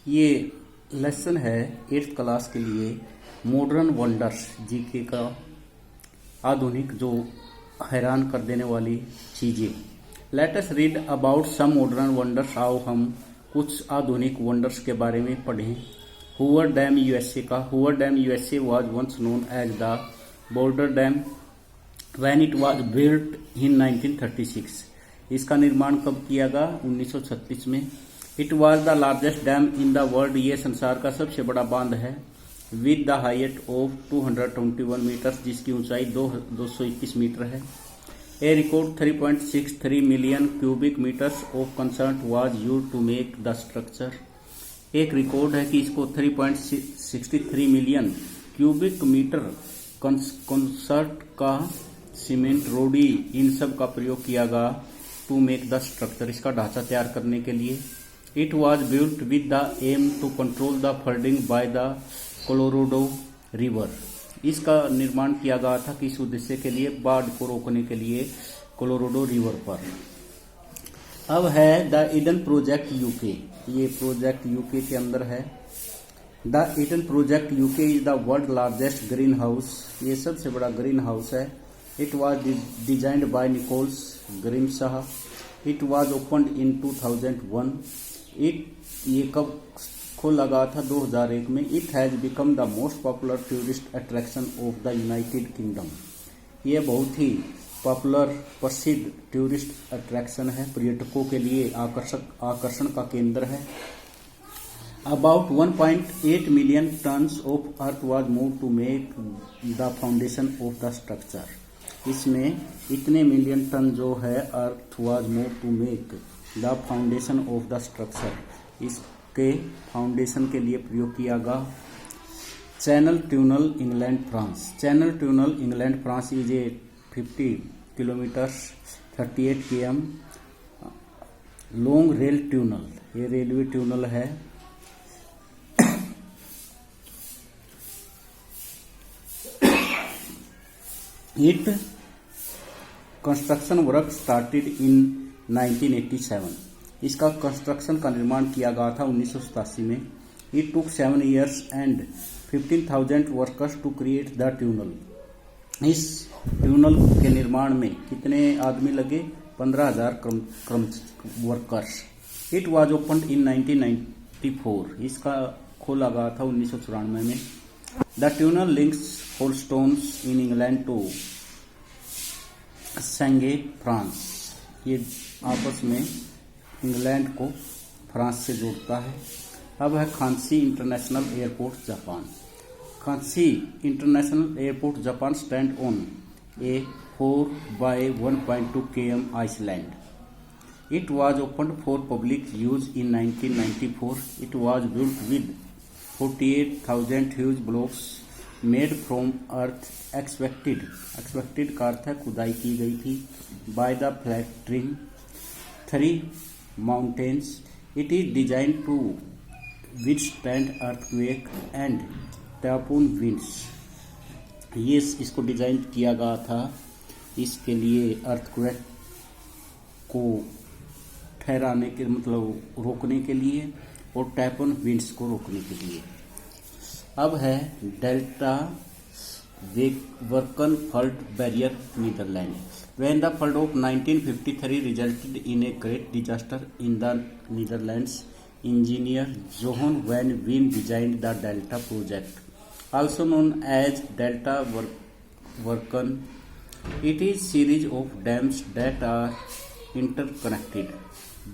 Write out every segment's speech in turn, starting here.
ये लेसन है 8th class के लिए मॉडर्न वंडर्स जीके का आधुनिक जो हैरान कर देने वाली चीज़ें। Let us read about some modern wonders. आओ हम कुछ आधुनिक वंडर्स के बारे में पढ़ें। हूवर डैम यूएसए का। Hoover dam USA was once known as the Boulder dam when it was built in 1936। इसका निर्माण कब किया गया? 1936 में। It was the largest dam in the world. ये संसार का सबसे बड़ा बांध है। With the height of 221 meters, जिसकी ऊंचाई 221 मीटर है। A record 3.63 million cubic metres of concrete was used to make the structure. एक रिकॉर्ड है कि इसको 3.63 मिलियन क्यूबिक मीटर कंसर्ट का सीमेंट, रोडी, इन सब का प्रयोग किया गया टू मेक द स्ट्रक्चर, इसका ढांचा तैयार करने के लिए। It was built with the aim to control the flooding by the Colorado river. इसका निर्माण किया गया था किस उद्देश्य के लिए? बाढ़ को रोकने के लिए कोलोराडो रिवर पर। अब है द ईडन प्रोजेक्ट यूके। ये प्रोजेक्ट यूके के अंदर है। The Eden project UK is the world largest green house. ये सबसे बड़ा ग्रीन हाउस है। It was designed by Nichols Grimshaw. It was opened in 2001। ये कब खोला गया था? 2001 में। It has become the most popular tourist attraction of the United Kingdom. ये बहुत ही पॉपुलर प्रसिद्ध टूरिस्ट अट्रैक्शन है, पर्यटकों के लिए आकर्षण का केंद्र है। About 1.8 million tons of earth was move to make the foundation of the structure. इसमें इतने मिलियन टन जो है earth was move to make the foundation of the structure, इसके फाउंडेशन के लिए प्रयोग किया गया। Channel tunnel England France. Channel tunnel England France is a 50 kilometers 38 km long rail tunnel. ये रेलवे ट्यूनल है। It construction work started in 1987। इसका construction का निर्माण किया गया था 1987 में। It took 7 years and 15,000 workers to create the tunnel. इस ट्यूनल के निर्माण में कितने आदमी लगे? 15,000 workers. It was opened in 1994। इसका खोला गया था 1994 में। The tunnel links Folkestone in England to Sangatte France. ये आपस में इंग्लैंड को फ्रांस से जोड़ता है। अब है Kansai international airport Japan. Kansai international airport Japan stand on a 4/1.2 km island. It was opened for public use in 1994। It was built with 48,000 huge blocks made from earth expected का अर्थ है खुदाई की गई थी। By the flattering 3 mountains. It is design to withstand earthquake and typhoon winds. ये इसको design किया गया था इसके लिए अर्थक्वेक को ठहराने के मतलब रोकने के लिए और टाइफून विंड्स को रोकने के लिए। अब है Delta works flood barrier Netherland. When the flood of 1953 resulted in a great disaster in the Netherlands, engineer Johan van Veen designed the Delta project, also known as Delta Worken. It is a series of dams that are interconnected.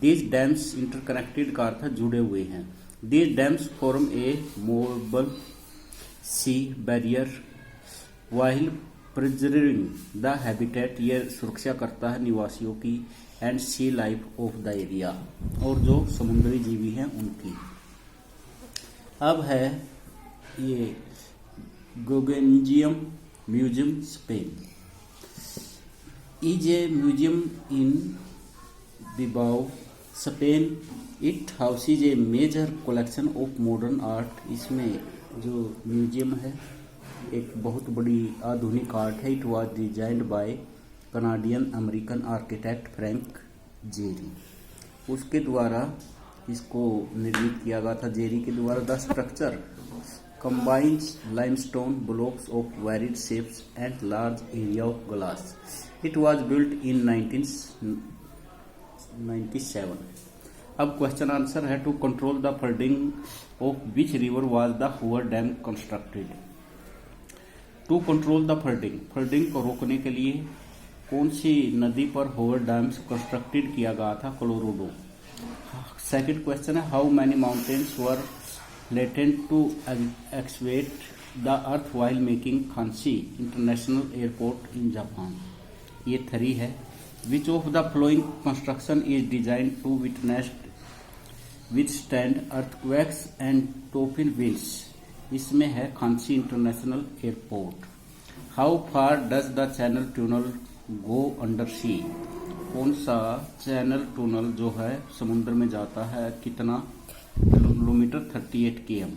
These dams interconnected का अर्थ जुड़े हुए हैं। These dams form a movable sea barrier while preserving the habitat। ये सुरक्षा करता है निवासियों की and sea life of the area, और जो समुद्री जीवी हैं उनकी। अब है ये Guggenheim museum Spain. Is a museum in बिबाओ Spain. It houses a major collection of modern art. इसमें जो म्यूजियम है एक बहुत बड़ी आधुनिक आर्ट है। It was designed by Canadian American architect Frank Gehry. उसके द्वारा इसको निर्मित किया गया था जेरी के द्वारा। The structure combines limestone blocks of varied shapes and large area of glass. It was built in 1997. अब क्वेश्चन आंसर है, to control the flooding of which river was the Hoover dam constructed. To control the flooding को रोकने के लिए कौन सी नदी पर Hoover dam constructed किया गया था? कोलोराडो। सेकंड क्वेश्चन है, how many mountains were latent to excavate the earth while making Khanshi International Airport in Japan. ये 3 है। Which of the following construction is designed to withstand earthquakes and topin winds? इसमें है Kansai international airport. How far does the channel tunnel go under sea? कौन सा channel tunnel जो है समुद्र में जाता है, कितना किलोमीटर? 38 km।